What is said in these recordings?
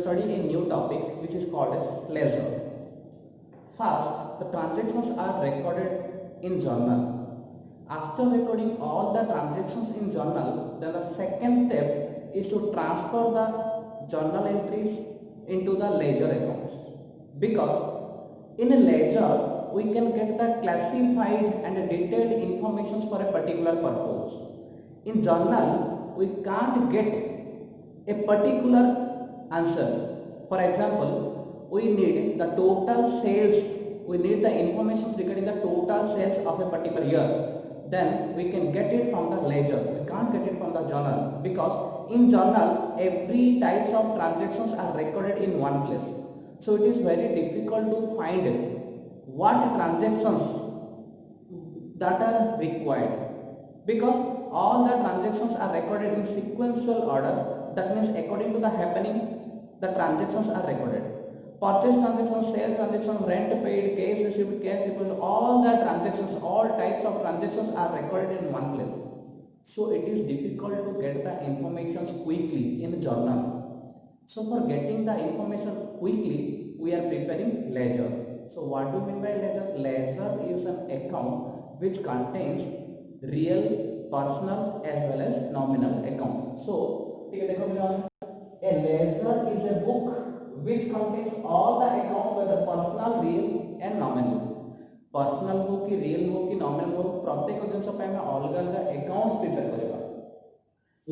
study a new topic which is called as ledger. First, the transactions are recorded in journal. After recording all the transactions in journal, then the second step is to transfer the journal entries into the ledger accounts. Because in a ledger, we can get the classified and detailed information for a particular purpose. In journal, we can't get a particular answers. For example, we need the total sales, we need the information regarding the total sales of a particular year. Then we can get it from the ledger. We can't get it from the journal because in journal every types of transactions are recorded in one place. So it is very difficult to find what transactions that are required, because all the transactions are recorded in sequential order. That means according to the happening, the transactions are recorded. Purchase transactions, sales transactions, rent paid, cash received, cash deposit, all the transactions, all types of transactions are recorded in one place. So it is difficult to get the information quickly in a journal. So for getting the information quickly, we are preparing ledger. So what do you mean by ledger? Ledger is an account which contains real, personal as well as nominal accounts. So a ledger is a book which contains all the accounts, whether personal, real and nominal. Personal हो कि real हो कि nominal हो, प्रत्येक जिनस अलग अलग accounts prepare करबा.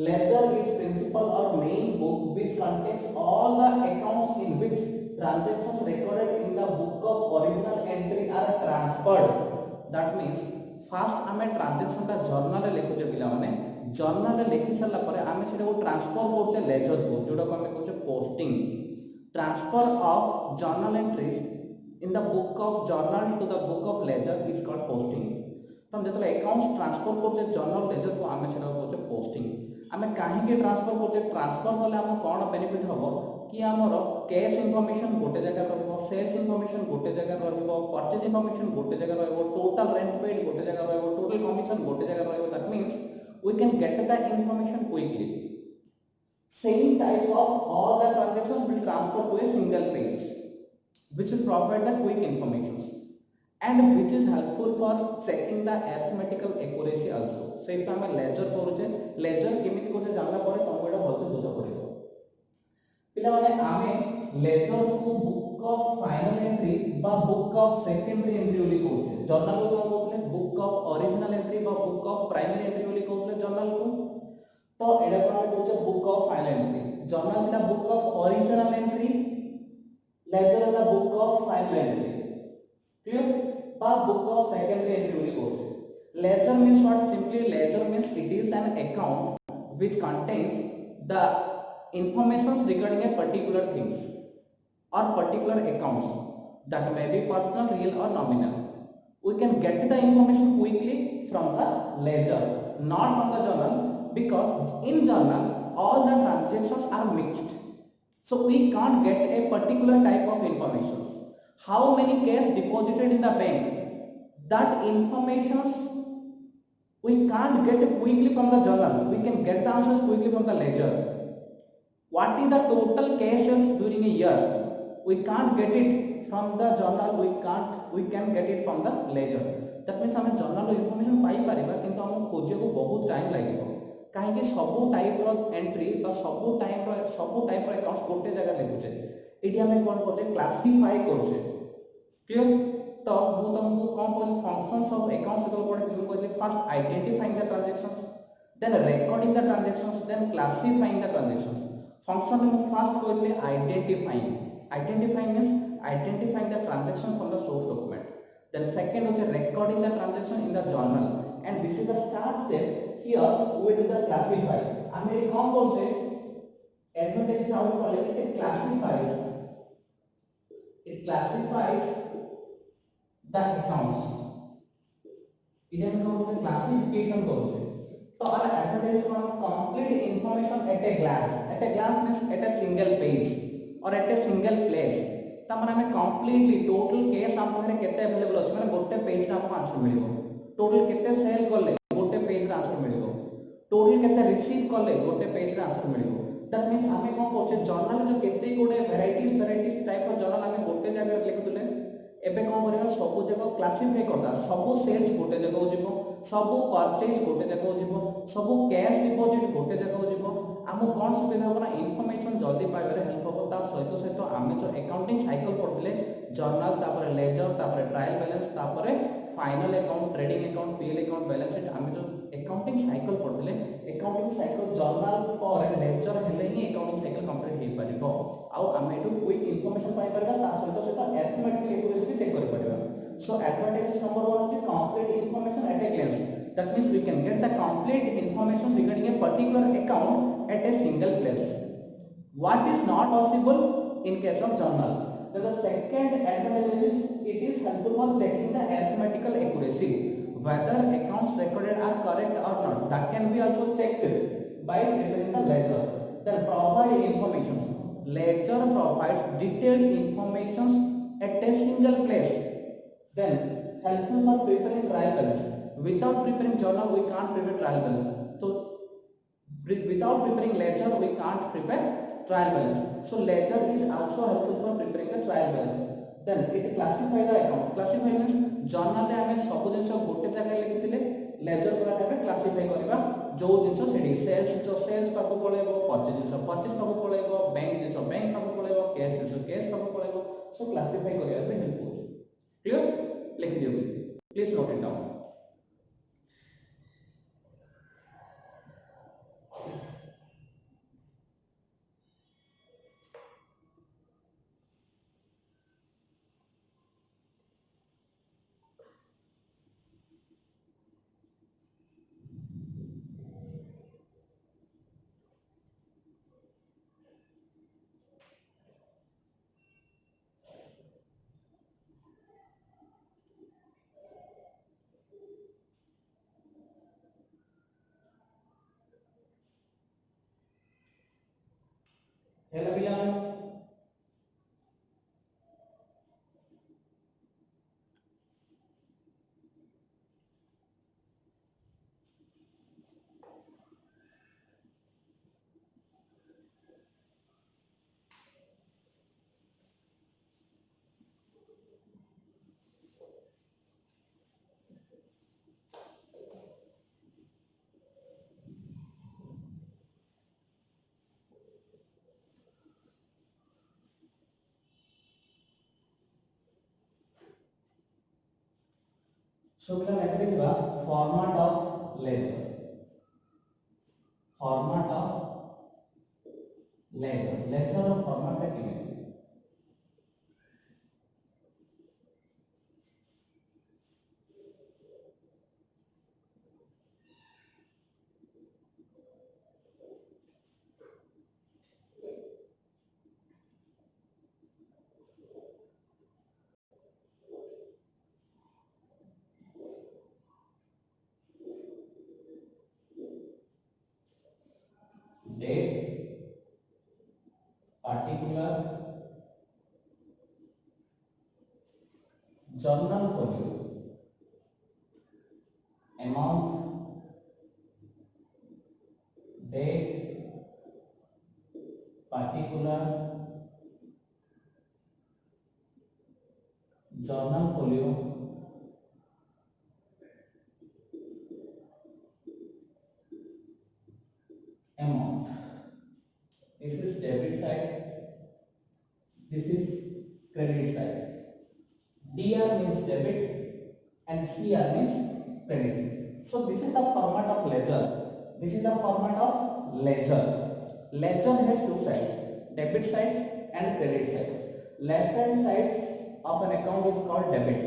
Laser is principal और main book which contains all the accounts in which transactions recorded in the book of original entry are transferred. That means first आमे ट्रांजैक्शन का जर्नल लिखुचे पिला माने, जर्नल लिखि सरला परे आमे सेटा को ट्रांसफर करछे लेजर को, जोटा को आमे कहछे posting. Transfer of journal entries in the book of journal to the book of ledger is called posting. तो हम जतले अकाउंट्स ट्रांसफर करछे जर्नल लेजर को आमे सेटा कहछे पोस्टिंग. आमे काहे के ट्रांसफर करछे, ट्रांसफर करले हमको कोन बेनिफिट हबो कि हमरो कैश इंफॉर्मेशन गोटे जगह रहबो, सेल्स इंफॉर्मेशन गोटे जगह रहबो, परचेज इंफॉर्मेशन गोटे जगह रहबो, टोटल रेंट पेड गोटे जगह रहबो, टोटल कमीशन गोटे जगह रहबो. That means we can get the information quickly. Same type of all the transactions will transfer to a single page, which will provide the quick informations and which is helpful for checking the arithmetical accuracy also. So if हम ledger करूचे, ledger केमिति कोसे जानला परे तुमको एटा भलसे बुझा पड़िबो. पिला माने आमे ledger को book of final entry बा book of secondary entry बोली कहूचे. जर्नल को हम कहले book of original entry बा book of primary entry बोली कहूचे जर्नल को. तो एटा को हम कहूचे book of final entry. Journal थिला book of original entry, ledger is the book of final entry. Clear? But book of secondary entry only goes. Ledger means what? Simply ledger means it is an account which contains the information regarding a particular things or particular accounts that may be personal, real or nominal. We can get the information quickly from the ledger, not from the journal, because in journal all the transactions are mixed. So we can't get a particular type of information. How many cash deposited in the bank? That information we can't get quickly from the journal. We can get the answers quickly from the ledger. What is the total cash sales during a year? We can't get it from the journal. We can get it from the ledger. That means हमें journal information पाई परिबा, किंतु हम खोजे को बहुत time लागिबो. कहीं सबू type entry सबू type accounts गोटे जगह लिखुचे. एटी हमें कोन करछे, क्लासिफाई करछे. क्लियर? तो मु तुमको कोन कहली, फंक्शंस ऑफ अकाउंट्स को पढिथिलु. कहली first identifying the transactions, then recording the transactions, then classifying the transactions. Function में फर्स्ट कहली identifying means identifying the transaction from the source document. Then second होचे recording the transaction in the journal, and this is the start step. Here we do the classify. I mean, compound say advantage how we call it. It classifies the accounts. It is called the classification process. So our advantage is complete information at a glance. At a glance means at a single page or at a single place. तो हमें completely total case हम पाखरे केते available अछि, माने गोटे page रा आपको आंसर मिलिबो. टोटल केते सेल करले गोटे पेज रा आंसर मिलिबो. टोटल केते रिसीव करले गोटे पेज रा आंसर मिलिबो. दैट मीन्स आमे कोन कोचे जर्नल जो केते गोटे वेराइटीज टाइप ऑफ जर्नल आमे गोटे जगह लिखुतले एबे कोन करबा सब जगह क्लासिफाई करदा सब सेल्स गोटे जगह जिवो सब परचेज गोटे जगह जिवो सब कैश डिपॉजिट गोटे जगह जिवो आमो कोन सुविधा होना इन्फॉर्मेशन जल्दी पाइबारे हेल्प हो ता सहित सहित आमे जो अकाउंटिंग साइकिल पढ़थिले जर्नल तापर लेजर तापर ट्रायल बैलेंस तापर final account trading account PL account balance sheet आमे जो अकाउंटिंग साइकिल पढ़थिले अकाउंटिंग साइकिल जर्नल पर लेजर हेले ही अकाउंटिंग साइकिल कंप्लीट हे परिबो आउ आमे एटू क्विक इन्फॉर्मेशन पाइ परबा ता सहित सहित अरिथमेटिकल एक्यूरेसी चेक कर परिबा so advantage number 1 is complete information at a glance that means we can get the complete information regarding a particular account at a single place what is not possible in case of journal then the second advantage is it is helpful for checking the arithmetical accuracy whether accounts recorded are correct or not that can be also checked by preparing the ledger then provide information ledger provides detailed information at a single place then helpful for preparing trial balance without preparing journal we can't prepare trial balance so without preparing ledger we can't prepare trial balance so ledger is also helpful for preparing the trial balance then it classify the accounts classify means journal रे हमें सब जिंस गोटे जगह लिखिथिले ledger पर हमें classify करबा जो जिंस सेडी sales पाको पळेबो परचेज पाको पळेबो बैंक जिंस बैंक पाको पळेबो कैश पाको पळेबो सो क्लासिफाई करिया पे हेल्प होछ क्लियर लिख दियो please note it down hello भैया so we have to देखिबा format of ledger ledger ର format ଟା केमिति date particular journal folio amount date particular journal folio amount this is debit side this is credit side dr means debit and cr means credit so this is the format of ledger ledger has two sides debit sides and credit sides left hand sides of an account is called debit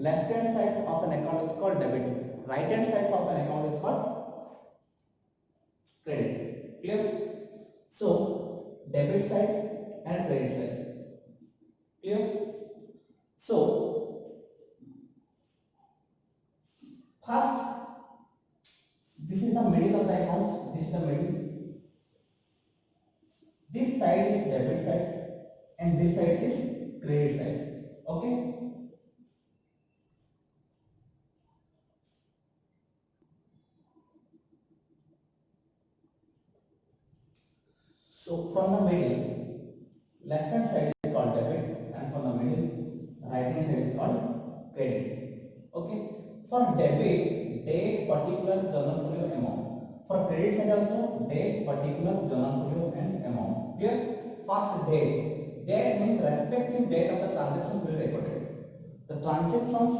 left hand sides of an account is called debit right hand sides of an account is called credit clear so debit side and credit side clear so first this is the middle of the account this is the middle this side is debit side and this side is credit side okay so hand side is called credit. Okay. For debit, date particular journal folio amount. For credit side also date particular journal folio and amount. Clear? First date. Date means respective date of the transaction will be recorded. The transactions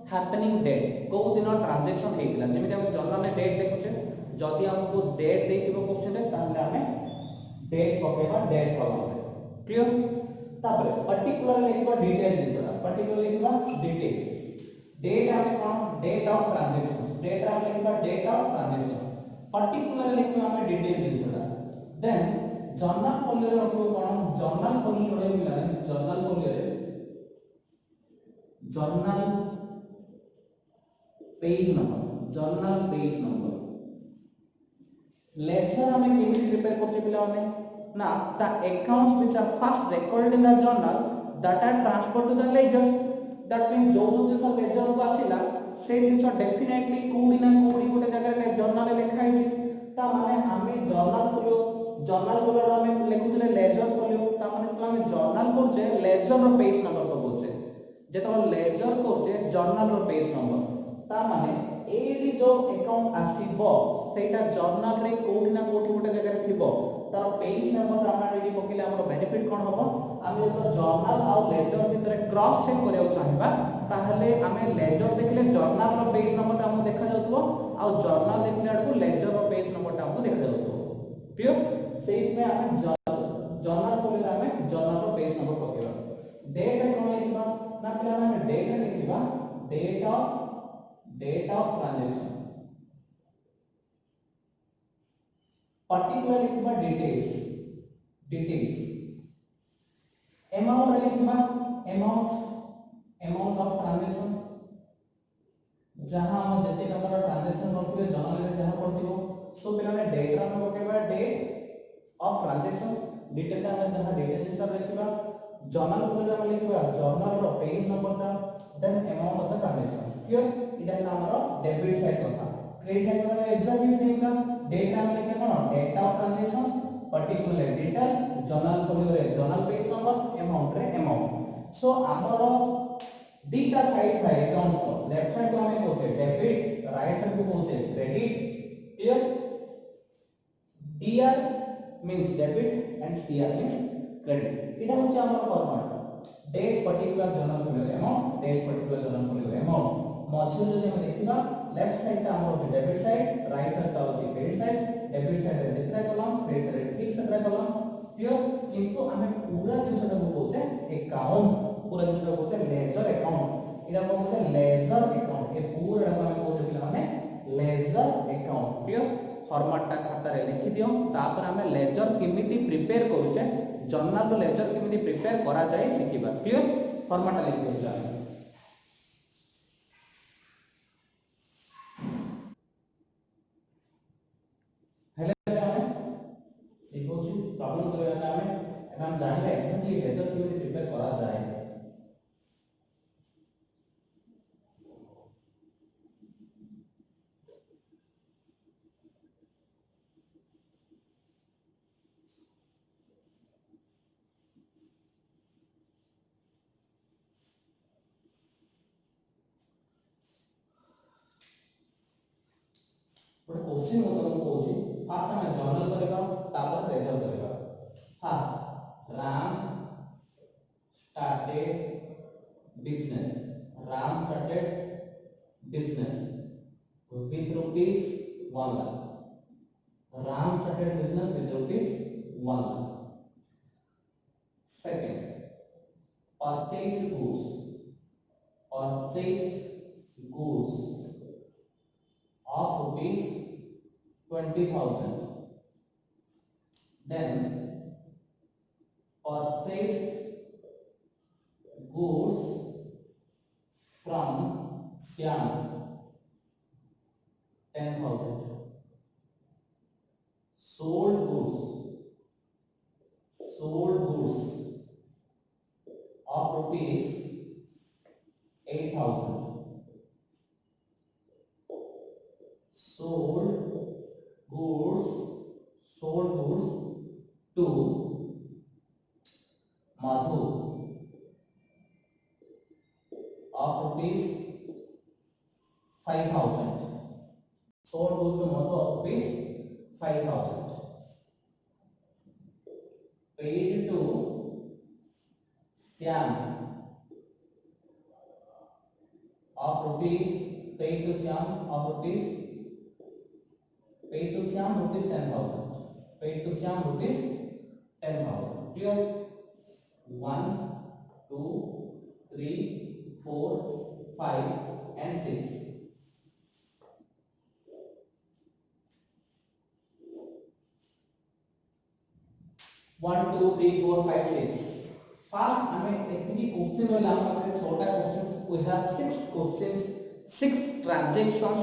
happening date को दिन transaction हेइतिला जेमिति हम journal में date देखुचे जदि हमको date देथिबो question रे ताहले हमें date पकेबा date column रे क्लियर तापर पर्टिकुलर लिखबा डिटेल दिसला पर्टिकुलर लिखबा डिटेल्स डेट आमे कोन डेट ऑफ ट्रांजैक्शन डेट आमे लिखबा डेट ऑफ ट्रांजैक्शन पर्टिकुलर लिखबा आमे डिटेल दिसला देन जर्नल फोलियो रे हमको कोन जर्नल फोलियो रे मिला जर्नल फोलियो रे जर्नल पेज नंबर लेक्चर हमें केमिति प्रिपेयर करछि पिला माने ना the accounts which are first recorded in the journal that are transferred to the ledgers that mean जो जिंस लेजर को आसीला से जिंस डेफिनेटली कोडी ना कोडी गोटे जगह रे जर्नल लिखा है ता माने हमें जर्नल फोलियो हमें लिखुतले लेजर फोलियो ता माने तो हमें जर्नल करजे लेजर रो पेज नंबर को बोलजे जेतो लेजर करजे जर्नल रो पेज नंबर ता माने एडी जो अकाउंट आसीबो सेटा जर्नल रे कोठी ना कोठी गोटे जगह रे थिबो तार पेज नंबर हमरा रेडी पकेले हमर बेनिफिट कोन होबो आमे तो जर्नल आ लेजर भितरे क्रॉस चेक करियो चाहिबा ताहले आमे लेजर देखले जर्नल रो पेज नंबर हमको देखा जाउतबो आ जर्नल देखले आडको लेजर रो पेज नंबर हमको देखा जाउतबो क्लियर सेही में आमे जर्नल खोले आमे जर्नल रो पेज नंबर पकेबा डेट कोन लिखबा ना पहले हमें डेट लिखिबा डेट ऑफ ट्रांजैक्शन पर्टिकुलर लिखिबा डिटेल्स अमाउंट लिखिबा अमाउंट ऑफ ट्रांजैक्शन जहां हम जते नंबर ट्रांजैक्शन करथिबे जर्नल रे जहां करथिबो सो पहले डेट रा हम पकेबा डेट ऑफ ट्रांजैक्शन डिटेल ता हम जहां डिटेल हिसाब लिखिबा जर्नल खोले हम लिखबा जर्नल रो पेज नंबर ता then amount of the transaction clear इटा हमरो डेबिट साइड कथा क्रेडिट साइड में एग्जैक्टली सेम का डेट हम लिखे कोन date of transaction particular detail journal खोले रे जर्नल पेज नंबर अमाउंट रे अमाउंट सो हमरो दीटा साइड है अकाउंट्स को लेफ्ट साइड को हमें कोचे डेबिट राइट साइड को कोचे credit clear DR means debit and CR means credit इटा होचे हमर फॉर्मेट डेट पर्टिकुलर जर्नल खोले अमाउंट डेट पर्टिकुलर जर्नल खोले अमाउंट मझे जो हम देखिबा लेफ्ट साइड ता हमर जो डेबिट साइड राइट साइड ता होचे क्रेडिट साइड डेबिट साइड रे जितरा कॉलम क्रेडिट साइड रे ठीक सेतरा कॉलम क्लियर किंतु हमें पूरा जिंसटा को कोचे अकाउंट पूरा जिंसटा को कोचे लेजर अकाउंट इटा को कोचे लेजर अकाउंट ए पूरा को हम कोचे पिला माने लेजर अकाउंट क्लियर फॉर्मेट ता खाता रे लिखि दियो तापर हमें लेजर केमिति प्रिपेयर करूचे जर्नल रो लेजर केमिति प्रिपेयर करा जाय सिखिबा क्लियर फॉर्मेट लिखि दियो प्रॉब्लम करबा हम जानिले एक्जेक्टली लेजर केमिति प्रिपेयर करा जाय ଗୋଟେ क्वेश्चन ମୁଁ ତମକୁ କହୁଛି ଫାଷ୍ଟ ଆମେ ଜର୍ନଲ କରିବା ତାପରେ ରେଜଲ୍ଟ କରିବା first Ram started business with rupees 1 lakh Ram started business with rupees 1 lakh second purchased goods of rupees 20,000 then purchased goods from Shyam 10,000 sold goods of rupees 8,000 sold goods to Madhu rupees 5,000. Sold goods to Madhu of rupees 5,000. Paid to Syam of rupees, paid to Syam rupees 10,000. Paid to Syam rupees 10,000. Clear? 1, 2, 3, 4, 5 and 6. 1, 2, 3, 4, 5, 6. First, question छोटा questions. We have 6 questions, 6 transactions.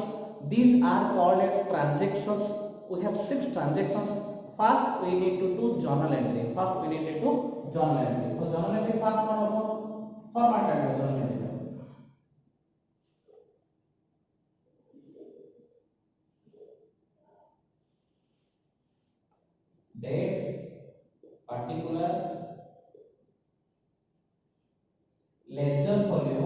These are called as transactions. We have 6 transactions. First, we need to do journal entry. So journal entry first one होगा format and journal entry. Date, particular, ledger folio,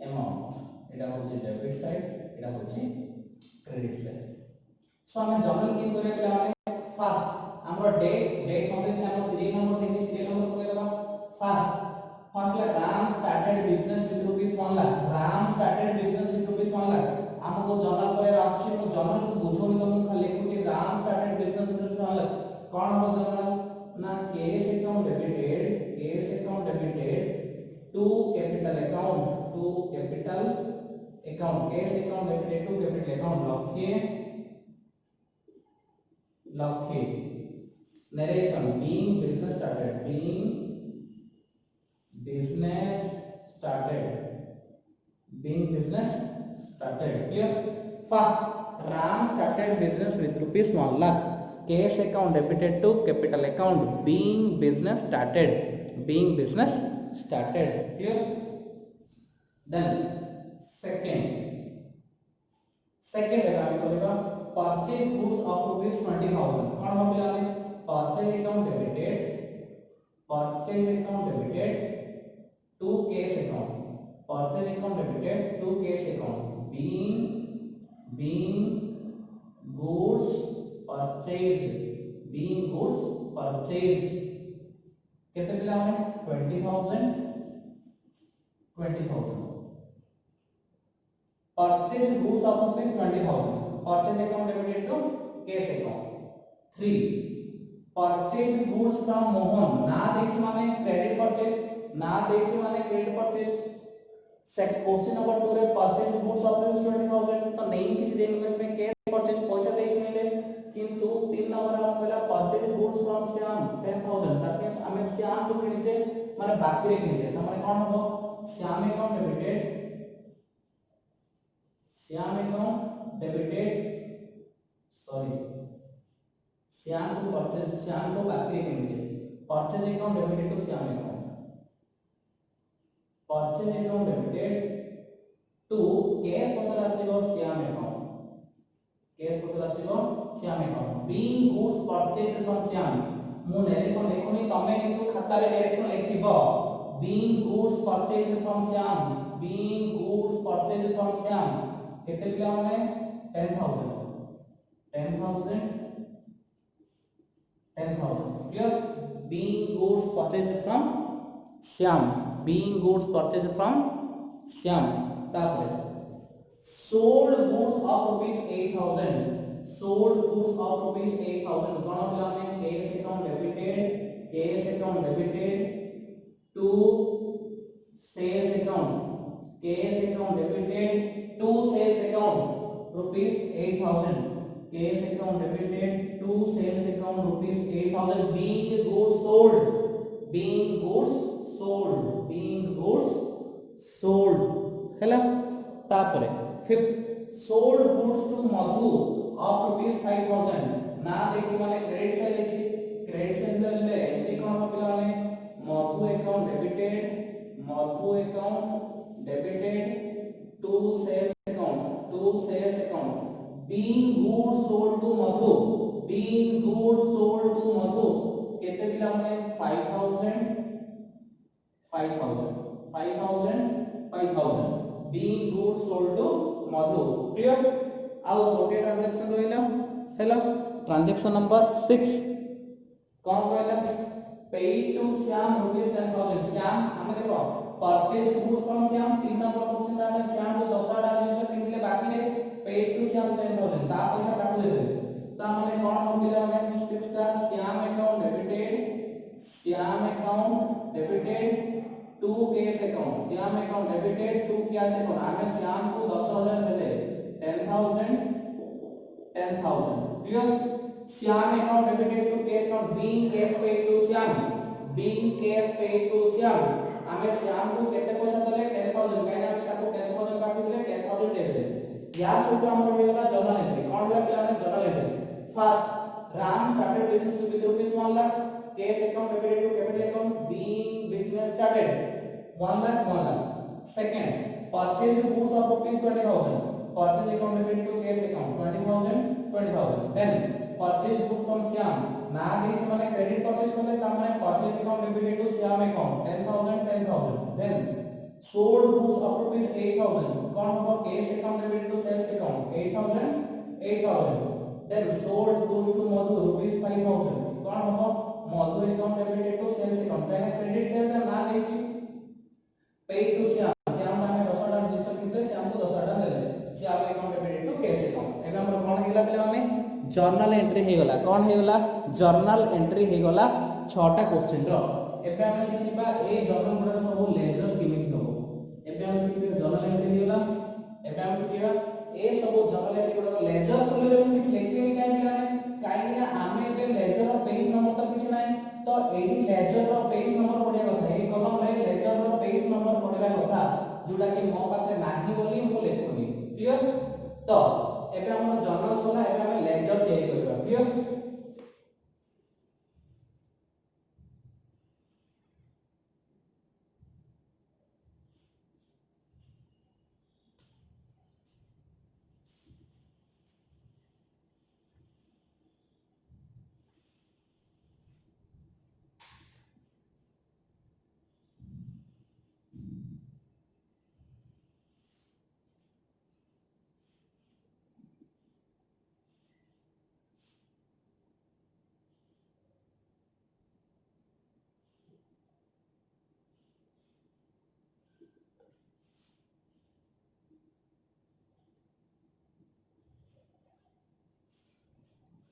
amount এটা হচ্ছে debit side, এটা হচ্ছে credit side. So আমি journal কি করে পেলাম first আমরা ডেট মধ্যে যে আমরা সিরিয়াল নম্বর দেখি সিরিয়াল নম্বর করে দেব first Ram started business with rupees 1 lakh. Ram started business with rupees 1 lakh. हमको जर्नल करे आछी मु जर्नल को बुझोनी तो मु खाली लिखुची Ram started business with rupees 1 lakh. कोन हो जर्नल ना cash account debited to capital account cash account debited to capital account लखे narration being business started clear। first ram started business with rupees 1 lakh, cash account debited to capital account, being business started clear। then second example करेगा purchase goods of rupees 20,000। कौन हो गया हमें purchase account debited to cash account being goods purchased कितने मिला हमें 20,000 purchased goods of rupees 20,000, purchase account debited to cash account। 3 purchased goods from Mohan, ना देखी माने credit purchase, क्वेश्चन नंबर 2 रे purchased goods of rupees 20,000 तो नहीं किसी देन में cash purchase पैसा देख मिले, किंतु 3 नंबर हम कहला purchased goods from Shyam 10,000, that means हमें श्याम को नीचे माने बाकी रे नीचे तो माने कौन हो श्याम अकाउंट डेबिटेड श्याम को बाकी रे नीचे purchase account debited to Shyam account debited to cash पत्र आसीबो Shyam account being goods purchase from Shyam. मु नरेशन लिखुनी तमे किंतु खाता रे डायरेक्शन लिखिबो being goods purchase from Shyam केते पिला माने 10,000 clear. Being goods purchase from Shyam तापर sold goods of rupees 8,000 कोन पिला में cash account debited to sales account rupees 8,000 cash account debited to sales account rupees 8,000 being goods sold ହେଲା। तापरे fifth sold goods to Madhu of ₹5000 ना देखि माने credit sale देखि क्रेडिट सेल ले एंट्री कोन पिला माने Madhu account debited to sales account being goods sold to madhu केते पिला माने 5000 being goods sold to madhu clear आउ गोटे ट्रांजैक्शन रहिला हेलो ट्रांजैक्शन नंबर 6 कोन कहला पेड टू श्याम ₹10,000 श्याम हमें देखो purchase goods from Shyam 3 number question रे श्याम को 10टा जिनिस किनले बाकी रे पेड टू श्याम 10,000 ता पैसा ताकू दे ता माने कोन होतिला माने 6 टा Shyam account debited to cash account Shyam account debited to cash account हमें श्याम को 10,000 देले 10,000 clear Shyam account debited to cash account being cash paid to Shyam हमें श्याम को केते पैसा देले 10,000 काहे ना ताको 10,000 काटी देले 10,000 देले या सहित हमर होइला जर्नल एंट्री कोन होला पिलाने journal entry first Ram started business with ₹1 lakh cash account debited to capital account being business started 1 lakh second purchase goods of ₹20,000 purchase account debited to cash account 20,000 then purchase goods from Shyam ना देछ माने credit purchase करले त माने purchase account debited to Shyam account 10,000 then sold goods of ₹8,000 कौन होगा cash account debited to sales account 8,000 then sold goods to madhu ₹5,000 कौन होगा Madhu account debited to sales account काहे क्रेडिट सेल्स ना देछि पेड टू श्याम माने 10टा जिनिस किनले श्याम को 10टा देले Shyam account debited to cash account एबे हमर कोन हेला पिला माने जर्नल एंट्री हे गला कोन हे गला जर्नल एंट्री हे गला 6टा क्वेश्चन रो एबे हम सिखिबा ए जर्नल गुडा सब लेजर किमिति हो एबे हम सिखिबा जर्नल एंट्री हे गला एबे हम सिखिबा ए सब जर्नल एंट्री गुडा लेजर खोले रे किछ लेखिबे काई पिला काई ना आमे एबे लेजर पेज नंबर त किछ नाही तो एडी लेजर रो पेज नंबर पढिया कथा ए कलम रे लेजर रो पेज नंबर पढिबा कथा जोडा कि मो पाखे नाही बोली हमको लेखुनी क्लियर तो एबे हम जर्नल सोला एबे हम लेजर तैयारी करबा क्लियर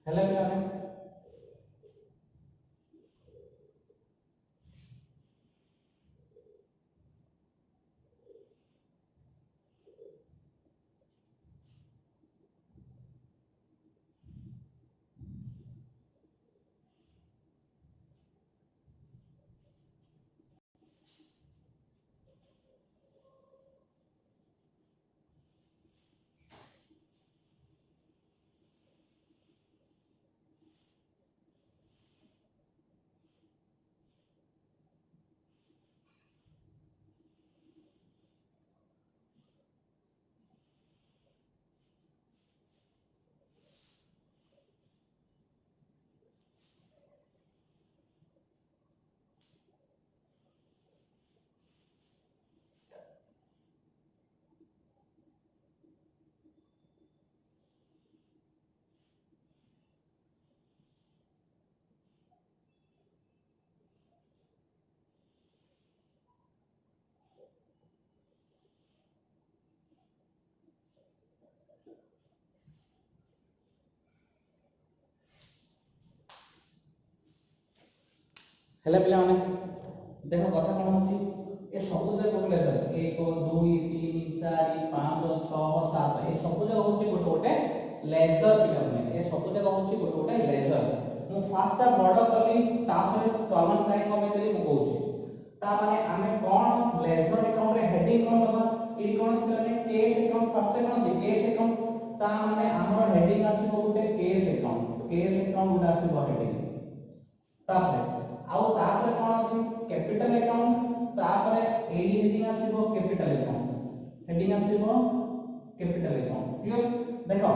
हेलो पिलाने हेला पिला माने देखो कथा कोन होची ए सब जगह को लेजर 1 2 3 4 5 6 7 ए सब जगह होची गोटे गोटे लेजर पिला माने ए सब जगह होची गोटे गोटे लेजर मु फास्टा बड़ कली तापर तलन काई कमे देली मु कहूची ता माने हमें कोन लेजर अकाउंट रे हेडिंग कोन दबा एडी कोन अछि माने केस अकाउंट फर्स्ट कोन अछि केस अकाउंट ता माने हमर हेडिंग अछि गोटे केस अकाउंट गुडा अछि हेडिंग तापर आउ तापर कोन अछि कैपिटल अकाउंट तापर एडी हेडिंग आसीबो कैपिटल अकाउंट हेडिंग आसीबो कैपिटल अकाउंट क्लियर देखो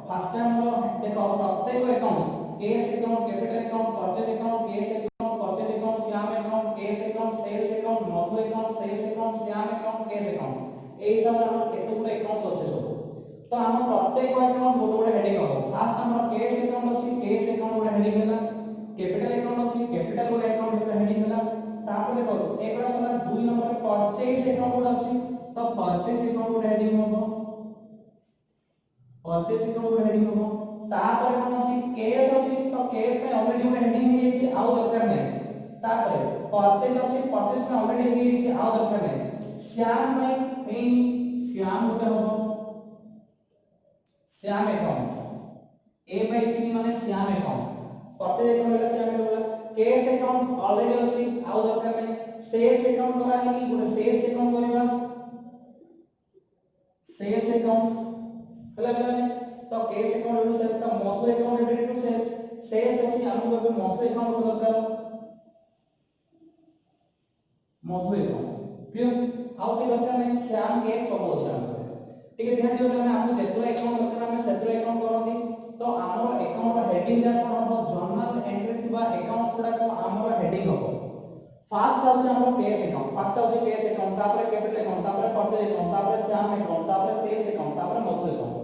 फर्स्ट हमरो देखो प्रत्येक account cash account capital account purchase account cash account purchase account Shyam account cash account sales account Madhu account sales account Shyam account cash account एई सब हमर केते गुडे अकाउंट्स अछि सब तो हम प्रत्येक अकाउंट गोटे गोटे हेडिंग हो फास्ट हमर केस अकाउंट अछि केस अकाउंट गोटे हेडिंग होला कैपिटल अकाउंट अछि कैपिटल गोटे अकाउंट गोटे हेडिंग होला तापर देखो एकरा सला 2 नंबर परचेज अकाउंट गोटे अछि तो परचेज अकाउंट गोटे हेडिंग हो परचेज अकाउंट गोटे हेडिंग हो तापर कोन अछि केस अछि तो केस पे ऑलरेडी गोटे हेडिंग हे अछि आउ दरकार नै तापर परचेज अछि परचेज पे ऑलरेडी हे अछि आउ दरकार नै श्याम भाई एई श्याम गोटे हो श्याम अकाउंट ए बाय सी माने श्याम अकाउंट परचेज अकाउंट होला श्याम होला केस अकाउंट ऑलरेडी अछि आउ दरकार नै सेल्स अकाउंट करा है कि गोटे सेल्स अकाउंट करबा सेल्स अकाउंट होला गला तो केस अकाउंट रो सेल्स तो Madhu account related to sales अछि हमको मधु अकाउंट दरकार मधु अकाउंट क्लियर आउ के दरकार नै श्याम के सब अछि हमको ठीक है ध्यान दियो मैंने आपको जेतुरा अकाउंट दरकार हमें सेतुरा अकाउंट करंदी तो हमर अकाउंट हेडिंग जा कोन हो जर्नल एंट्री थिबा अकाउंट्स गुडा को हमर हेडिंग हो फर्स्ट होचे हमर केस अकाउंट फर्स्ट होचे केस अकाउंट तापर कैपिटल अकाउंट तापर परचेज अकाउंट तापर श्याम अकाउंट तापर सेल्स अकाउंट तापर मधु अकाउंट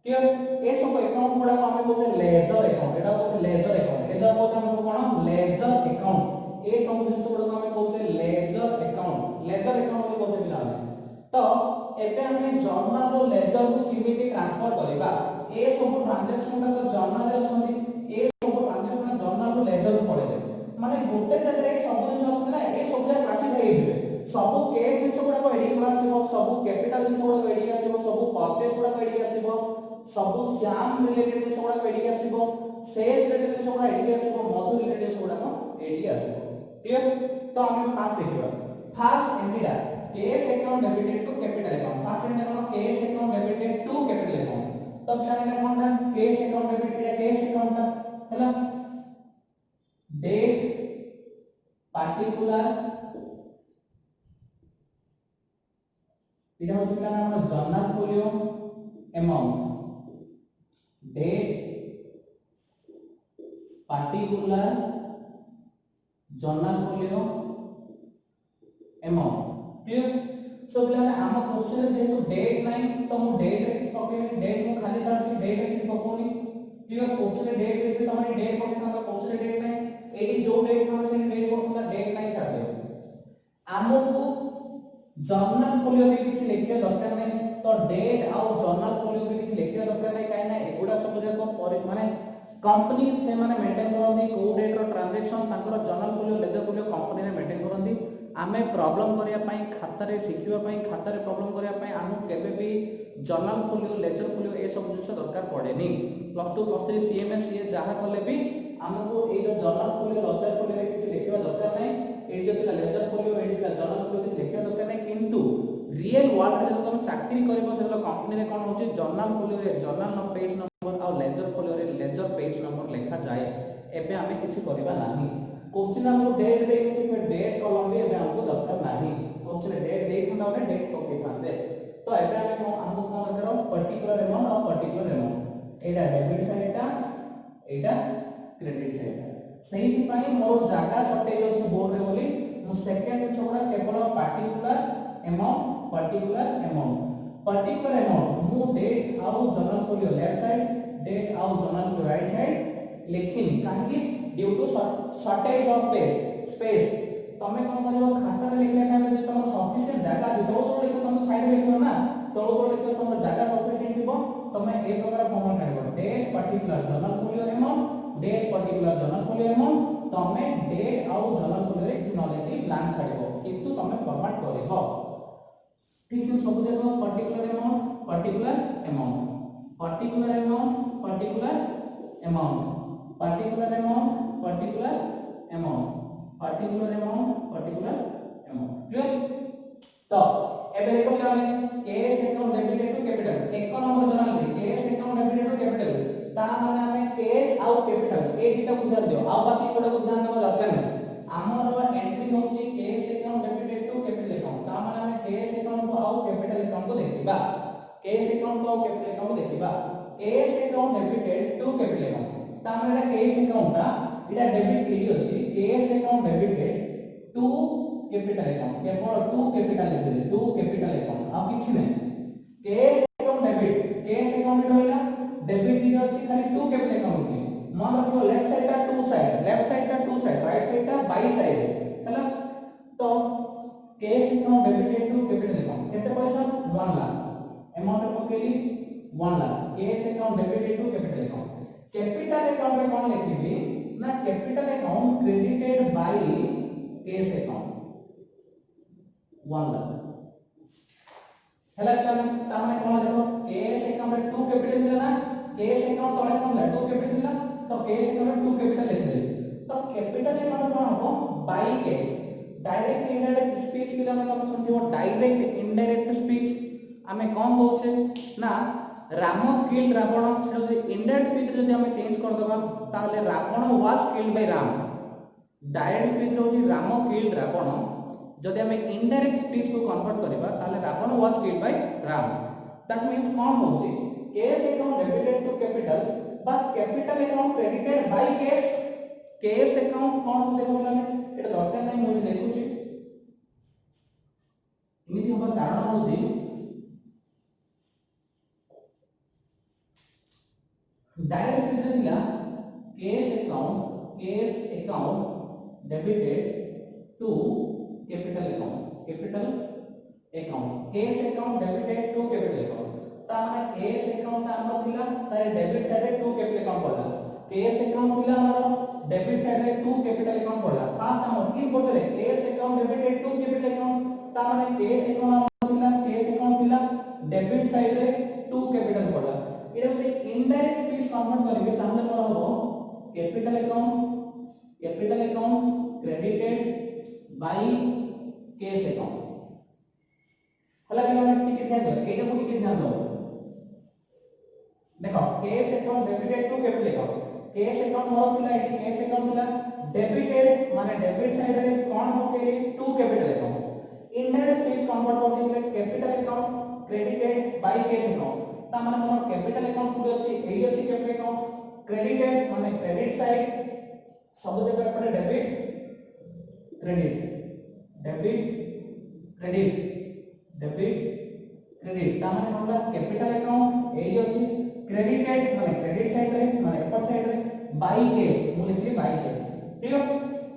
क्लियर ए सब अकाउंट गुडा को हमें बोलते लेजर अकाउंट एटा बोलते लेजर अकाउंट एटा बोलते हमको कोन लेजर अकाउंट ए सब जिंस गुडा को हमें बोलते लेजर अकाउंट बोलते पिला तो एबे हमें जर्नल रो लेजर को किमिति ट्रांसफर करबा ए सब ट्रांजैक्शन का जर्नल रे छथि ए सब ट्रांजैक्शन जर्नल रो लेजर को पड़े माने गोटे जगह रे सब जिंस अछि ना ए सब जगह क्लासिफाई हेजिबे सब केस जिंस गुडा को एडिट करा आसीबो सब कैपिटल जिंस गुडा को एडिट आसीबो सब परचेज गुडा को एडिट आसीबो सब श्याम रिलेटेड जिंस गुडा को एडिट आसीबो सेल्स रिलेटेड जिंस गुडा एडिट आसीबो मधु रिलेटेड जिंस गुडा को एडिट आसीबो क्लियर तो हम फास्ट देखिबा फास्ट एंट्रीडा cash account debited to capital account first entry देखो cash account debited to capital account तो पिला एटा कोन था cash account debited cash account था हैला डेट पार्टिकुलर इटा होची पिला हमर journal folio amount date particular journal folio amount clear so पिला हम क्वेश्चन जेतु डेट नाही तो मु डेट रे पकेनी डेट मु खाली चाहछि डेट रे पकोनी क्लियर क्वेश्चन डेट देते तमरे डेट पकेना तो क्वेश्चन डेट नाही एडी जो डेट था से डेट पकना डेट नाही छाड़ दे हमको जर्नल फोलियो रे किछि लिखिया दरकार नाही तो डेट आउ जर्नल फोलियो रे किछि लिखिया दरकार नाही काई ना एगुडा सब जको माने कंपनी से माने मेंटेन करंदी को डेट रो ट्रांजैक्शन ताकर journal folio ledger folio company रे मेंटेन करंदी आमे प्रॉब्लम करिया पई खाता रे सिखिबा पई खाता रे प्रॉब्लम करिया पई आमु केबे भी जर्नल फोलियो लेजर फोलियो ए सब जिंस दरकार पड़ेनी प्लस 2 प्लस 3 सीएमएस ये जहा करले भी हमको ए जो जर्नल फोलियो लेजर फोलियो रे किछि लिखिबा दरकार नै ए जो थिला लेजर फोलियो ए थिला जर्नल फोलियो किछि लिखिबा दरकार नै किंतु रियल वर्ल्ड रे जब तुम चाकरी करबो से कंपनी रे कोन होची जर्नल फोलियो रे जर्नल न पेज नंबर और लेजर फोलियो रे लेजर पेज नंबर लिखा जाए एबे हमें किछि करबा नाही क्वेश्चन हमको डेट दे किसी पे डेट कॉलम भी एबे हमको दरकार नाही क्वेश्चन डेट दे थंदा ने डेट पके थांदे तो एबे हमको कोन दरकार पर्टिकुलर अमाउंट और पर्टिकुलर अमाउंट एडा डेबिट साइड एडा क्रेडिट साइड सही पई मोर जागा छटे अछि बोर्ड रे बोली मु सेकंड छोड़ा केवल पर्टिकुलर अमाउंट मु डेट आउ journal folio left side date आउ जर्नल फोलियो राइट साइड लिखिन काहे due to shortage of space तमे कोन करबो खाता रे लिखले टाइम जे तमर सफिशिएंट जागा जे तो लिखो तम साइड लिखो ना तो लिखो तमर जागा सफिशिएंट थिबो तमे ए प्रकार फॉर्मेट करबो date particular journal folio amount date particular journal folio amount तमे डेट आउ जर्नल फोलियो रे किछ नॉलेज ब्लैंक छाड़िबो किंतु तमे फॉर्मेट करबो ठीक से सब देखो particular amount particular amount particular amount particular amount particular amount particular amount particular amount particular amount clear तो ଏବେ ଦେଖ ପିଲାମାନେ cash account debited to capital एक नंबर जरा नहीं cash account debited to capital ता माने हमें कैश आउ कैपिटल ए दिटा बुझा दियो आ बाकी कोडा को ध्यान देबा दरकार नहीं हमर एंट्री होची cash account debited to capital account ता माने हमें कैश अकाउंट को आउ कैपिटल अकाउंट को देखिबा कैश अकाउंट को आउ कैपिटल अकाउंट को देखिबा cash account debited to capital account ता माने कैश अकाउंट ता इटा डेबिट केडी अछि cash account debited to capital account केवल टू कैपिटल लिखले टू कैपिटल अकाउंट आ किछ नै कैश अकाउंट डेबिट होइला डेबिट की अछि खाली टू कैपिटल अकाउंट की मान रखो लेफ्ट साइड का टू साइड राइट साइड का बाई साइड हैला तो cash account debited to capital account केते पैसा 1 लाख अमाउंट पकेली 1 lakh cash account debited to capital account capital account में कोन लिखिबी ना capital account credited by cash account 1 lakh हेला ताने कोन देखो कैश अकाउंट में 2 कैपिटल दिला ना कैश अकाउंट तळे कोन ला 2 कैपिटल दिला तो कैश अकाउंट में 2 कैपिटल लिख दे तो कैपिटल अकाउंट कोन हो by cash direct indirect speech पिला में तुम सुनियो डायरेक्ट इनडायरेक्ट स्पीच हमें कोन होचे ना राम किल्ड रावण छे इनडायरेक्ट स्पीच जदी हमें चेंज कर दबा ताले Ravan was killed by Ram direct speech होची राम किल्ड रावण जदि हमें इनडायरेक्ट स्पीच को कन्वर्ट करबा ताले Ravan was killed by Ram that means कोन होची cash account debited to capital but capital account credited by cash account कोन देखो माने एटा दरकार नै मोइ देखुची इमिति होबा कारण होची डायरेक्ट स्पीच दिला cash account debited to capital account cash account debited to capital account ता माने कैश अकाउंट हमर थिला तारे डेबिट साइड रे 2 कैपिटल अकाउंट पड़ला कैश अकाउंट थिला हमर डेबिट साइड रे 2 कैपिटल अकाउंट पड़ला फास्ट हमर की पड़ले cash account debited to capital account ता माने कैश अकाउंट थिला डेबिट साइड रे 2 कैपिटल पड़ला एटा जे इनडायरेक्ट स्पीच कन्वर्ट करिवे ताहले कोन हो capital account credited by cash account हला कि हम ठीक ध्यान दो एटा को ठीक ध्यान दो देखो cash account debited to capital account cash account मोर थिला एटी कैश अकाउंट थिला डेबिटेड माने डेबिट साइड रे कोन होके to capital account indirect speech convert करते हुए capital account credited by cash account ता माने मोर कैपिटल अकाउंट कोड अछि एडी अछि कैपिटल अकाउंट क्रेडिटेड माने क्रेडिट साइड सब जगह पर डेबिट क्रेडिट ता माने हमरा कैपिटल अकाउंट एडी अछि क्रेडिटेड माने क्रेडिट साइड रे माने अपर साइड रे बाय कैश मु लिखली बाय कैश ठीक है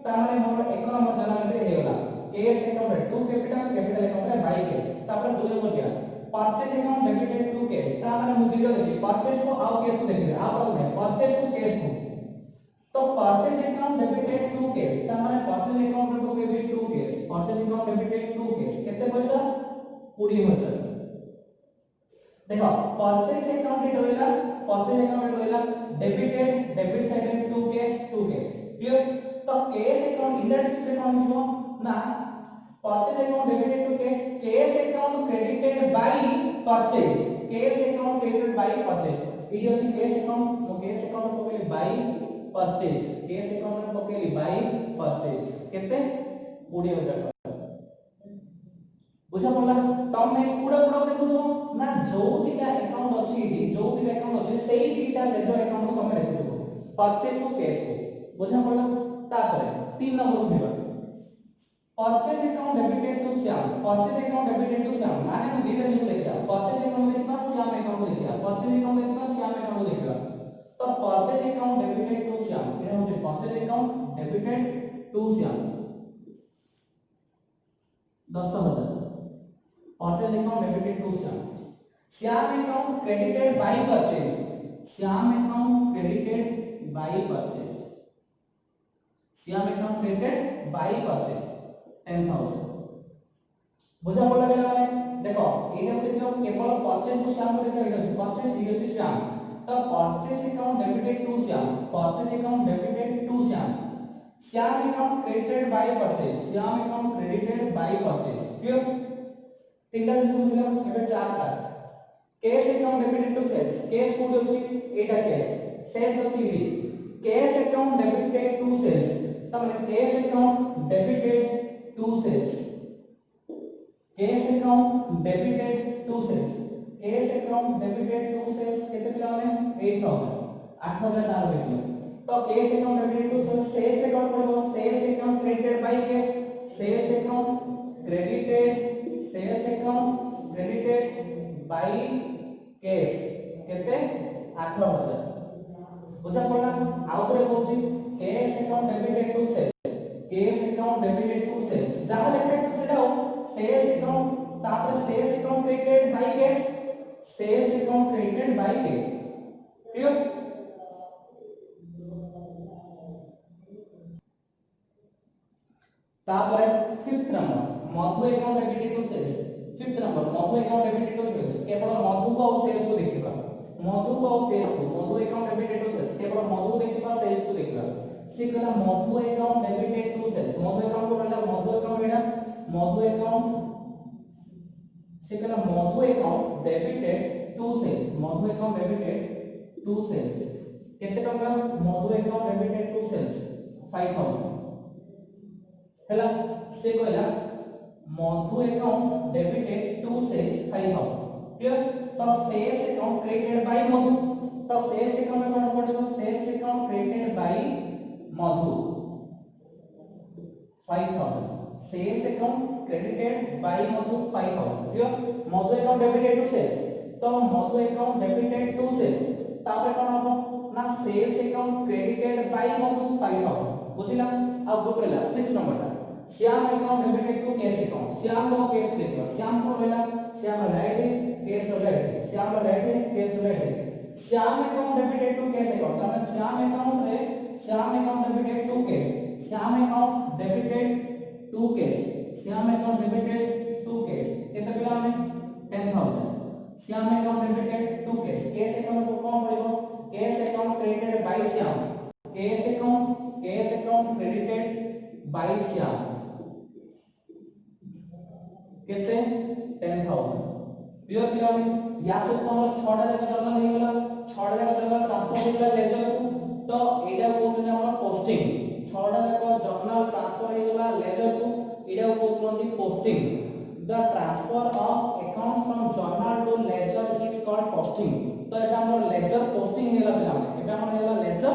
ता माने मोर एक नंबर जनाने रे हेला कैश अकाउंट रे टू कैपिटल अकाउंट रे बाय कैश तापर 2 नंबर दिया purchase account debited to cash ता माने मु दिलो देखि परचेज को आउ कैश को देखि आ पर नहीं परचेज को कैश को तो purchase account debited to cash ता माने परचेज अकाउंट रे को भी to cash purchase account debited to cash केते पैसा 20000 देखो परचेज अकाउंट रोइला डेबिट साइड रे टू कैश क्लियर तो cash account indirect speech account जो ना purchase account debited to cash account credited by purchase इडी अछि कैश अकाउंट को बाय परचेज केते 20000 बुझा पड़ला तमे पूरा देखु ना जो दिका अकाउंट अछि सेही दिका लेजर अकाउंट को तमे देखु परचेज को कैश को बुझा पड़ला तापर 3 नंबर दिबा purchase account debited to Shyam माने हम दीटा जिनिस देखिया परचेज अकाउंट देखिबा श्याम अकाउंट देखिया तो purchase account debited to Shyam एटा होचे purchase account debited to Shyam 10000 purchase account debited to Shyam account credited by purchase Shyam account credited by purchase 10000 बुझा पड़ला के माने देखो एटा देखियो केवल परचेज को श्याम को देखियो एटा परचेज ही अछि श्याम तो purchase account debited to Shyam Shyam account credited by purchase clear तीनटा जिनिस बुझिला एबे चारटा cash account debited to sales cash कोड अछि एटा कैश सेल्स अछि ईडी cash account debited to sales तमने cash account debited to sales cash account debited to sales cash account debited to sales केते पिला माने 8000 नाम लिखियो तो cash account debited to sales account पड़ो sales account credited by cash sales account credited by cash केते 8000 बुझा पड़ला आउ तरे कहूची cash account debited to sales cash account debited to sales जहां लिखा है सेटा सेल्स अकाउंट तापर sales account credited by cash sales account credited by cash clear तापर fifth number Madhu account debited to sales fifth number Madhu account debited to sales केवल मधु को और sales को देखिबा मधु को और सेल्स को Madhu account debited to sales केवल मधु देखिबा सेल्स को देखिबा से कहला Madhu account debited to sales Madhu account को रहला मधु अकाउंट एटा मधु अकाउंट से कहला Madhu account debited to sales Madhu account debited to sales केते टंका Madhu account debited to sales 5000 हैला से कहला Madhu account debited to sales 5000 clear तो sales account credited by Madhu तो सेल्स अकाउंट में कोन पड़िबो sales account credited by Madhu 5000 sales account credited by Madhu 5000 clear Madhu account debited to sales तो Madhu account debited to sales तापर कोन हो ना sales account credited by Madhu 5000 बुझिला अब गो पहला 6 number Shyam account debited to cash account Shyam को कैश देखो श्याम को रहला श्याम राइट है कैश राइट है श्याम राइट है कैश राइट है Shyam account debited to cash account मतलब श्याम अकाउंट रे Shyam account debited to cash Shyam account debited to cash Shyam account debited to cash केते पिला में 10000 Shyam account debited to cash account को कोन पड़िबो cash account credited by Shyam cash account credited by Shyam केते 10000 clear पिला या से हमर 6 टा जगह जर्नल हे गेला 6 टा जगह जर्नल ट्रांसफर हे गेला लेजर को तो एडा कोचन हमर पोस्टिंग 6 टा जगह जर्नल ट्रांसफर हे गेला लेजर को एडा कोचन posting the transfer of accounts from journal to ledger is called posting तो एटा हमर लेजर पोस्टिंग हेला पिला एटा हमर हेला लेजर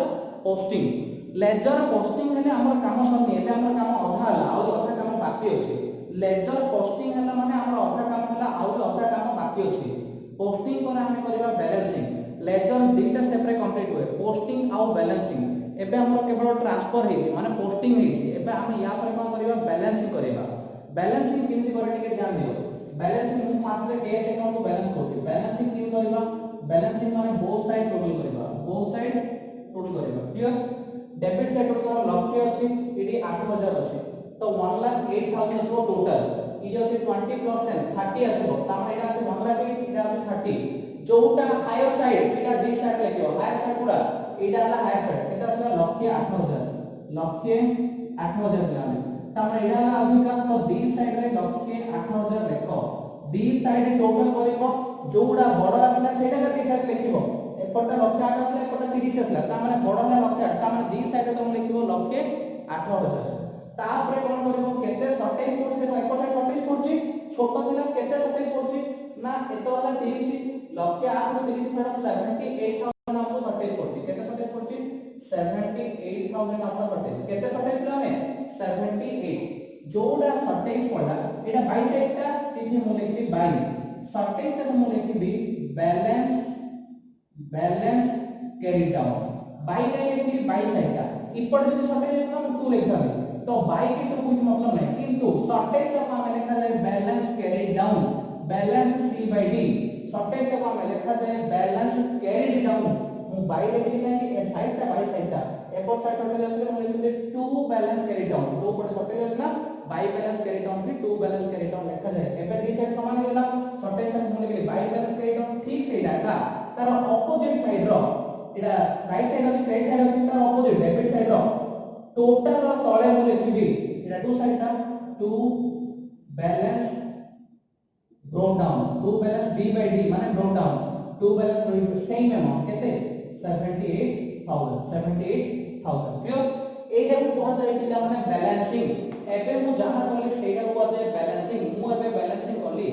पोस्टिंग हेले हमर काम सरनी एटा हमर काम अधा हला और अधा काम बाकी अछि लेजर पोस्टिंग हला माने हमर अधा काम हला और अधा काम बाकी अछि पोस्टिंग पर हम करबा बैलेंसिंग लेजर दीटा स्टेप रे कंप्लीट होय पोस्टिंग और बैलेंसिंग एबे हमर केवल ट्रांसफर हेछि माने पोस्टिंग हेछि एबे हम या पर कोन करबा बैलेंसिंग करबा बैलेंसिंग केमति करे टिके ध्यान दियो बैलेंसिंग हम फास्ट रे कैश अकाउंट को बैलेंस करते बैलेंसिंग केम करबा बैलेंसिंग माने बोथ साइड टोटल करबा बोथ साइड टोटल करबा क्लियर डेबिट साइड तो लक्ष्य अछि इडी 8000 अछि तो 1,08,000 जो टोटल इडी अछि 20 प्लस 10 30 आसीबो तामे एटा अछि 1,08 इडा अछि 30 जोटा हायर साइड सेटा दी साइड लेकियो हायर साइड पूरा इडा हला हायर साइड केता अछि लक्ष्य 8000 लाने तामे इडा हला अधिका तो दी साइड रे लक्ष्य 8000 लेखो दी साइड टोटल करिवो जोडा बड़ आसला सेटा दी साइड लेखिवो एपटा लक्ष्य 8 आसला एपटा 30 आसला ता माने बड़ ना लक्ष्य 8 ता माने दी साइड तुम लिखिबो लक्ष्य 8000 तापरे कोन करिवो केते 27 परसेंट देखो एक साइड 27 पड़ची छोटो थिला केते 27 पड़ची ना एतो वाला 30 लक्ष्य 8 रो 30 थोड़ा 78000 आपको 27 पड़ची केते 27 पड़ची 78000 आपको 27 केते 27 पिला में 78 जोडा 27 पड़ा एटा 22 साइडटा सीधे मु लिखि 22 27 से मु लिखि बैलेंस कैरी डाउन बाई का लिखि 22 साइडटा इपड़ जदि 27 लिखना हम 2 लिखता तो बाई के तो कुछ मतलब नहीं किंतु 27 का फॉर्म में लिखा जाए balance carry down balance c by d 27 का फॉर्म में लिखा जाए बैलेंस कैरी डाउन मु बाई लिखि है ए साइड का बाई साइड का एपड़ साइड टोटल लिखले हम लिखते 2 बैलेंस कैरी डाउन जो पड़े 27 है ना बाई बैलेंस कैरी डाउन भी 2 बैलेंस कैरी डाउन लिखा जाए एबे डी साइड समान होला 27 का हम लिखले बाई बैलेंस कैरी डाउन ठीक सेटा का तार ऑपोजिट साइड रो एटा राइट साइड अछि क्रेडिट साइड अछि तार ऑपोजिट डेबिट साइड रो टोटल रो तळे मु लिखिबी एटा 2 साइड टा 2 balance brought down to balance b by d माने brought down to balance same amount केते 78,000 क्लियर एटा को कह जाय पिला माने बैलेंसिंग एबे मु जहा करले सेटा को कह जाय बैलेंसिंग मु एबे बैलेंसिंग करली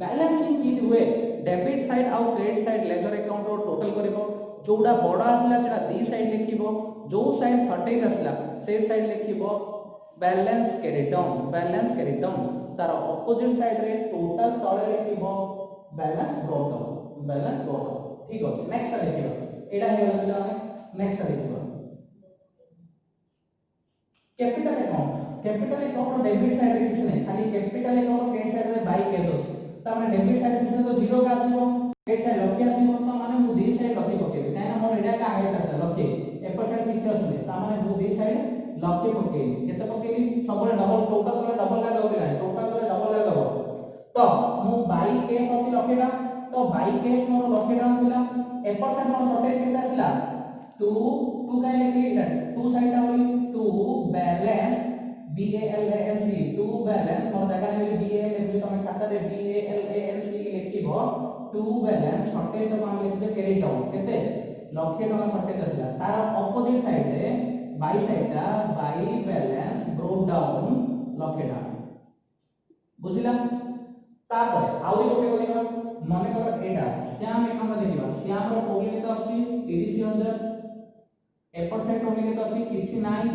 बैलेंसिंग की हुए डेबिट साइड आउ क्रेडिट साइड लेजर अकाउंट रो टोटल करबो जोडा बड़ा आसला सेटा दी साइड लिखिबो जो साइड शॉर्टेज आसला से साइड लिखिबो बैलेंस कैरी डाउन तार ऑपोजिट साइड रे टोटल तळे लिखिबो बैलेंस ब्रॉट डाउन ठीक अछि नेक्स्ट लिखिबो एडा हे गला नेक्स्ट लिखिबो कैपिटल अकाउंट रो डेबिट साइड रे किछ नै खाली कैपिटल अकाउंट रो क्रेडिट साइड रे बाय कैश अछि त माने डेबिट साइड किछ तो जीरो का आसीबो क्रेडिट साइड लक्ष्य आसीबो त माने मु दी साइड लक्ष्य पकेबी काहे ना मोर एडा का आगे आसे लक्ष्य ए परसेंट किछ आसले त माने मु दी साइड लक्ष्य पकेबी केते पकेबी सबले डबल टोटल तले डबल ला दबो नै टोटल तले डबल ला दबो तो मु बाय कैश अछि लक्ष्यटा तो बाय कैश मोर लक्ष्यटा थिला ए परसेंट मोर शॉर्टेज केते आसिला 2 का लिखि इटा 2 साइड टा बोली 2 बैलेंस BALANC 2 बैलेंस मोर जगह ले BALANC जो तमे खाता रे BALANC लिखिबो 2 बैलेंस शॉर्टेज तो हम लिखजे कैरी डाउन केते लक्ष्य टका शॉर्टेज आसिला तार ऑपोजिट साइड रे बाय साइड टा बाय बैलेंस ब्रोक डाउन लक्ष्य टा बुझिला तापर आउरी गोटे करिबा माने कर एटा श्याम एकाउंट देखिबा श्याम रो टोटल केते आसी 30000 1% टोटल केते आसी किछि नाही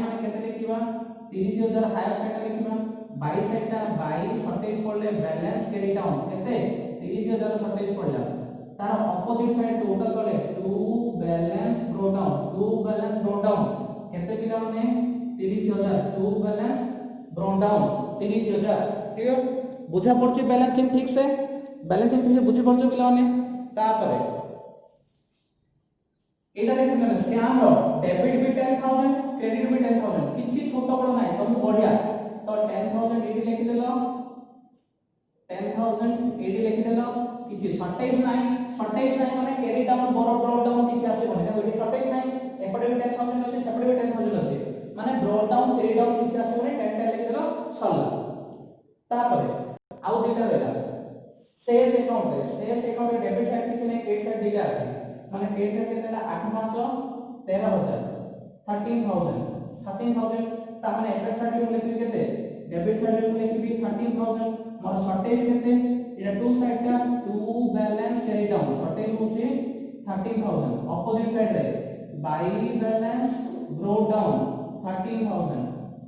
माने केते लिखिबा 30000 हायर साइड लिखिबा बाय साइड टा बाय शॉर्टेज पड़ले बैलेंस कैरी डाउन केते 30000 शॉर्टेज पड़ला तार ऑपोजिट साइड टोटल करले 2 बैलेंस ब्रोक डाउन केते पिला माने 30000 2 बैलेंस ब्रोक डाउन 30000 ठीक है बुझा पड़छि बैलेंसिंग ठीक से बुझी पड़छ पिला माने तापर एटा देखन श्याम रो डेबिट भी 10000 क्रेडिट भी 10000 किछि छोट बड़ नाही तुम बढ़िया तो 10000 एडी लिखि देलो 10000 एडी लिखि देलो किछि शॉर्टेज नाही माने कैरी डाउन ब्रोक डाउन किछि आसे बने एडी शॉर्टेज नाही एपटे भी 10000 अछि सेपटे भी 10000 अछि माने ब्रोक डाउन कैरी डाउन किछि आसे बने 10 लिखि देलो सल्ला तापर आउ दिटा रहला सेल्स अकाउंट रे डेबिट साइड किछि नै क्रेडिट साइड दिटा अछि माने क्रेडिट साइड केते देला 8 5 13000 13000 ता माने एसेट साइड में लिखि केते डेबिट साइड में लिखि 13000 मोर शॉर्टेज केते एटा टू साइड का 2 बैलेंस कैरी डाउन शॉर्टेज होची 13000 ऑपोजिट साइड रे बाय बैलेंस ब्रोक डाउन 13000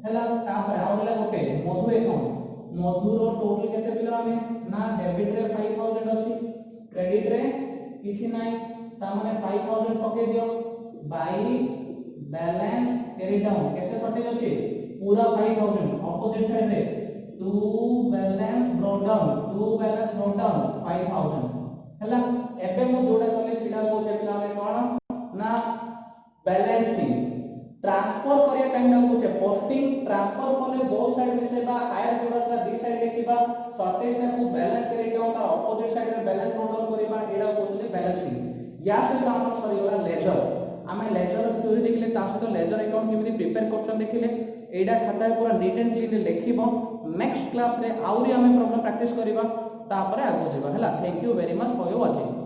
हला तापर आउला गोटे मधु रो टोटल केते पिला माने ना डेबिट रे 5000 अछि क्रेडिट रे किछि नाही ता माने 5000 पके दियो बाय बैलेंस कैरी डाउन केते शॉर्टेज अछि पूरा 5000 ऑपोजिट साइड रे 2 बैलेंस ब्रोक डाउन 5000 हला एबे मु जोडा करले सिधा को चेकला में कोन ना बैलेंसिंग ट्रांसफर करिया टाइम ना कुछ पोस्टिंग ट्रांसफर करले बहुत साइड में से बा हायर जोड़ासला दी साइड लिखिबा शॉर्टेज ना को बैलेंस कैरी डाउन तार ऑपोजिट साइड रे बैलेंस टोटल करिबा एडा कोचले बैलेंसिंग या सहित हमर सरी गला लेजर आमे लेजर थ्योरी देखले ता सहित लेजर अकाउंट केमिति प्रिपेयर करछन देखिले एडा खाता पूरा नीट एंड क्लीन लिखिबो नेक्स्ट क्लास रे आउरी आमे प्रॉब्लम प्रैक्टिस करिबा तापरे आगो जेबा हला thank you very much for your watching.